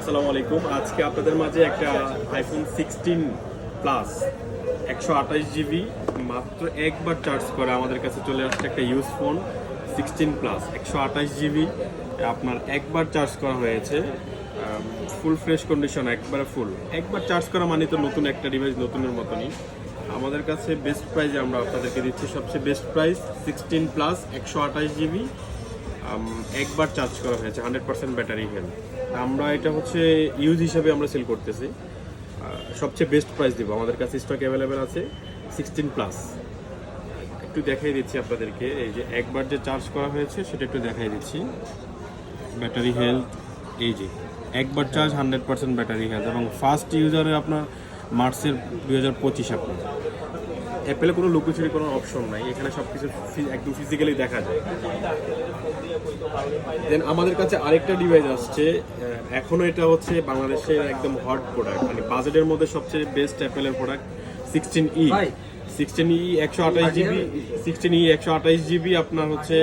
আসসালামু আলাইকুম। আজকে আপনাদের মাঝে একটা আইফোন 16 প্লাস 128 জিবি মাত্র একবার চার্জ করে আমাদের কাছে চলে আসছে একটা ইউজ ফোন 16 প্লাস 128 জিবি আপনার একবার চার্জ করা হয়েছে, ফুল ফ্রেশ কন্ডিশন, একবার চার্জ করা মানে তো নতুন একটা ডিভাইস, নতুনের মতনই। আমাদের কাছে বেস্ট প্রাইসে আমরা আপনাদেরকে দিচ্ছি, সবচেয়ে বেস্ট প্রাইস 16 প্লাস 128 জিবি একবার চার্জ করা হয়েছে, 100% ব্যাটারি হেলথ। আমরা এটা হচ্ছে ইউজ হিসাবে আমরা সেল করতেছি, সবচেয়ে বেস্ট প্রাইস দিব। আমাদের কাছে স্টক অ্যাভেলেবেল আছে 16 প্লাস। একটু দেখাই দিচ্ছি আপনাদেরকে, এই যে একবার যে চার্জ করা হয়েছে সেটা একটু দেখাই দিচ্ছি। ব্যাটারি হেলথ এই যে একবার চার্জ 100% ব্যাটারি হেলথ, এবং ফার্স্ট ইউজারে আপনার মার্চের 2025 আপনার অ্যাপেলে কোনো লুকোচুরি কোনো অপশন নাই, এখানে সব কিছু একদম ফিজিক্যালি দেখা যায়। দেন আমাদের কাছে আরেকটা ডিভাইস আসছে, এখনও এটা হচ্ছে বাংলাদেশের একদম হট প্রোডাক্ট, মানে বাজেটের মধ্যে সবচেয়ে বেস্ট অ্যাপেলের product 16E 128 GB 16E 128 GB আপনার হচ্ছে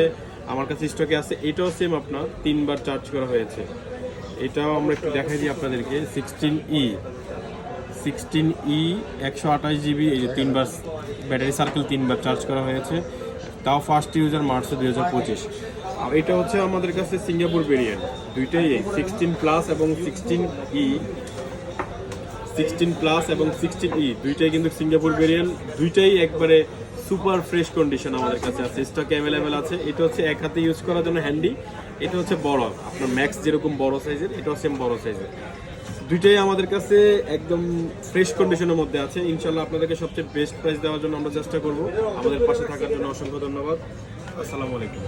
আমার কাছে স্টকে আছে। এটাও সেম আপনার 3বার চার্জ করা হয়েছে, এটাও আমরা একটু দেখাই দিই আপনাদেরকে। 16E 128 জিবি, এই যে 3বার ব্যাটারি সার্কেল, 3বার চার্জ করা হয়েছে, তাও ফার্স্ট ইউজার মার্চে 2025। আর এটা হচ্ছে আমাদের কাছে সিঙ্গাপুর ভেরিয়েন্ট, দুইটাই 16 প্লাস এবং 16 প্লাস এবং 16E দুইটাই কিন্তু সিঙ্গাপুর ভেরিয়েন্ট, দুইটাই একবারে সুপার ফ্রেশ কন্ডিশন আমাদের কাছে আছে, স্টকে অ্যাভেলেবেল আছে। এটা হচ্ছে এক হাতে ইউজ করার জন্য হ্যান্ডি, এটা হচ্ছে বড়, আপনার ম্যাক্স যেরকম বড় সাইজের, এটাও সেম বড় সাইজের। দুইটাই আমাদের কাছে একদম ফ্রেশ কন্ডিশনের মধ্যে আছে। ইনশাল্লাহ আপনাদেরকে সবচেয়ে বেস্ট প্রাইস দেওয়ার জন্য আমরা চেষ্টা করব। আমাদের পাশে থাকার জন্য অসংখ্য ধন্যবাদ। আসসালামু আলাইকুম।